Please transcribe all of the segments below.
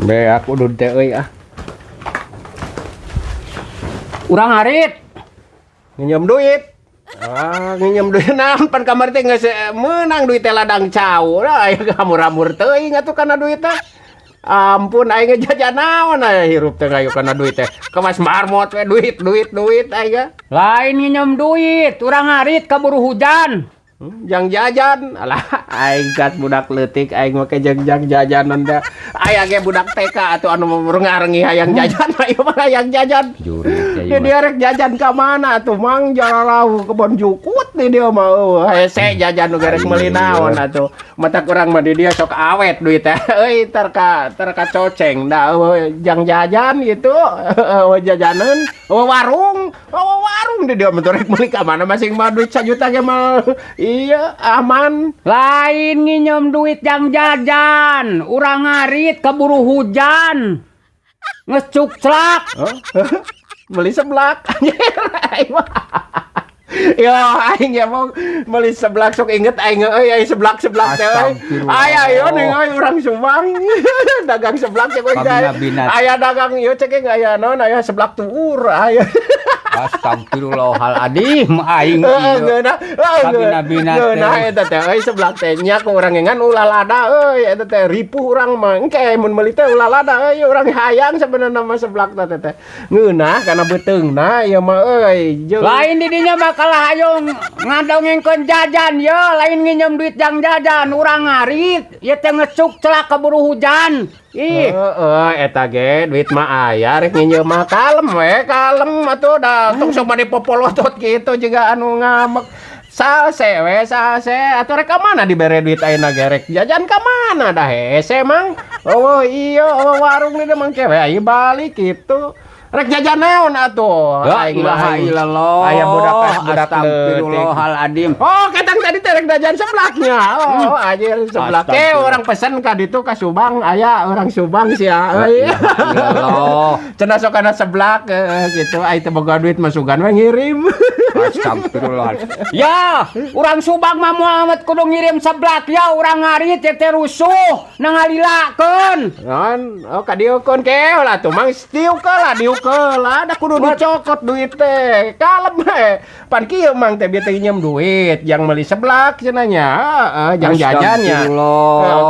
Be aku udud teh euy ah. Urang harit. Nginjem duit. Nginjem duit naon pan kamari teh geus meunang duit teh ladang cau. Da aya hamur-hamur teuing atuh kana duit teh. Ampun aing jajan naon aya hirup teh ngayu kana duit teh. Kemas marmot we duit aing. Lain nginjem duit, urang harit kaburu hujan. Jang jajan, alah aing gat budak leutik aing make jang jajanan teh. Aya ge budak TK atuh anu rengarengi hayang jajan, ayo mah hayang jajan. Jurik Dia rek jajan ka mana atuh mang jalalau kebon jukut di dia mah hese jajan nu gerek meuli naon atuh. Mata kurang mah di dia sok awet duit teh. Euy tar ka coceng da jang jajan gitu. Jajanan warung di dia mah rek meuli ka mana masing mah duit 1 juta ge mah iya aman. Lain nginjem duit jang jajan, urang harit kaburu hujan. Ngecuk celak. Beli seblak anjir aing mah. Yo aing ya mau beli seblak sok inget aing euy seblak teh euy. Aya yo ning euy urang Subang. Dagang seblak teh euy. Aya dagang ieu cek aya naon aya seblak tuur aya. Astagfirullahaladzim aing geuna kabina-bina geuna eta teh euy seblak teh nya ku urang ngan ulah lada euy eta teh ripuh urang mah engke mun meuli teh ulah lada euy urang hayang sabenerna mah seblak teh ngeunah kana beuteungna ieu mah euy lain di dinya mah kalah hayong ngadongengkeun jajan yo lain nginjem duit jang jajan urang ngarit ieu teh ngecuk celak kaburu hujan. Eta ge duit mah aya rek nginjem mah kalem atuh da tong sok mah dipopolotot kitu juga anu ngamek sase atuh rek ka mana dibere duit ayeuna ge rek jajan ka mana dah hese mang iya warung ni mang kewe aya balik kitu rek jajan naon atuh la ilaha illallah aya budak astagfirullahaladzim kadang tadi teh rek jajan seblaknya anjir seblak teh orang pesen ka ditu ka Subang aya orang Subang sia euy cenah sok kana seblak gitu ai teh boga duit mah sugan we ngirim astagfirullah ya urang Subang mah Muhammad kudu ngirim seblak ya urang ngarit teh rusuh nangalilakeun naon ka dieukeun ke lah tuh mang diuk lah da kudu dicokot duit teh kalem pan kieu mang teh bieu teh nginjem duit jang meuli seblak cenah nya jang jajannya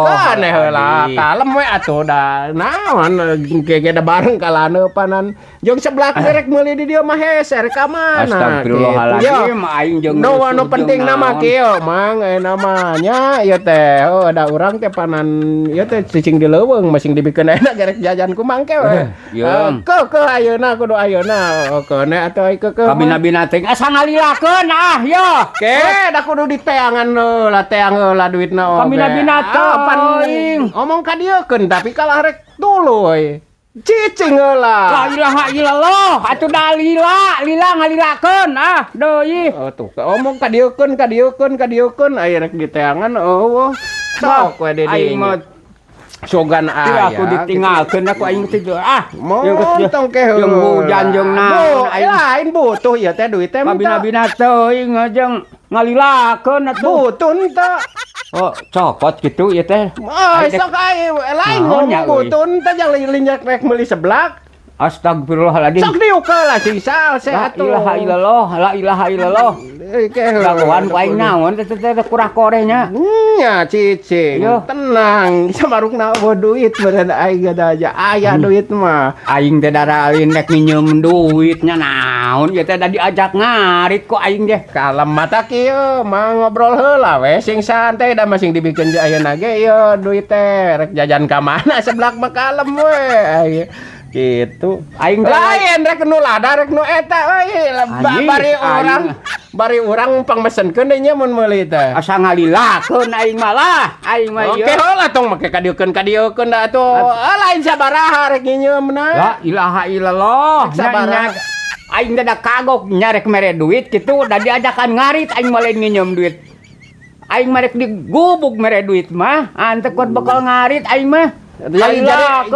kan heula kalem we atuh da naon ge da bareng kalaneupanan jeung seblak rek meuli di dieu mah hese rek ka mana astagfirullahaladzim aing jeung nu penting nama kieu mang namanya ieu teh da urang teh panan ieu teh cicing di leuweung masing dibikeun enak gerek jajan ku mangke we ke ayeuna kudu ayeuna kene atuh ke kabina-bina teh asa ngalilakeun yo ke da kudu diteangan lah teang lah duitna kabina-bina teh ngomong ka dieukeun tapi kalah rek tuluy cicing heula la ilaha illallah atuh da lila ngalilakeun deui tuh ngomong ka dieukeun aya rek diteangan sok we di dieu sogan aya aku ditinggalkeun aku aing teh montong ke jeung hujan jeung naon lain butuh ieu teh duit teh kabina-bina teuing jeung ngalilakeun atuh butun teh copot gitu ieu teh sok aya lain ngomong butun teh jang linjak rek meuli seblak astagfirullahaladzim sok diukeul lah sisa sehat la ilaha illallah lakuan ku aing naon teh kurang korenya nya cicing tenang samarukna eueuh duit beureun aing aja aya duit mah aing teh daralin rek minjem duitnya naon ieu teh da diajak ngarit ku aing teh kalem mata kieu mah ngobrol heula we sing santai da masing dibikeun ayeuna ge ieu duit teh rek jajan ka mana seblak mah kalem we gitu aing lain rek nu lada rek nu eta euy bari urang pangmesenkeun deui nya mun meuli teh asa ngalilakeun aing mah ieu oke heula tong make ka dieukeun da atuh lain sabaraha rek nginyeumna la ilaha illallah sabaraha aing teh da kagok nya rek mere duit kitu da diajakan ngarit aing mah lain nginjem duit aing mah rek digubuk mere duit mah anteu kod bakal ngarit aing mah jadi lah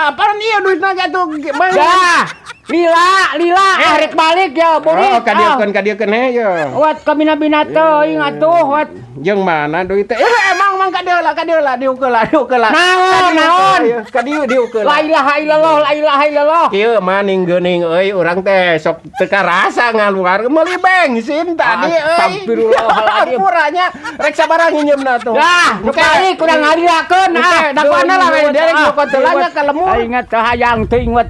apa ieu duitna atuh dah Lila, rek balik ya, burit. Oh, kadiekeun ya. Wat kabina-bina teh ingat tuh, wat. Jeung mana duit teh? Emang kadieula diukeul lah. Naon? Diukeul. La ilaha illallah. Kieu mah ninggeuning euy urang teh sok teu karasa ngaluar meuli bensin tadi euy. Astagfirullahaladzim. Puranya rek sabaraha nginyeumna tuh. Dah, nu balik urang ngaliakeun. Da kana lah we derek nu kotelanya kalemur. Ingat teh hayang teh ingat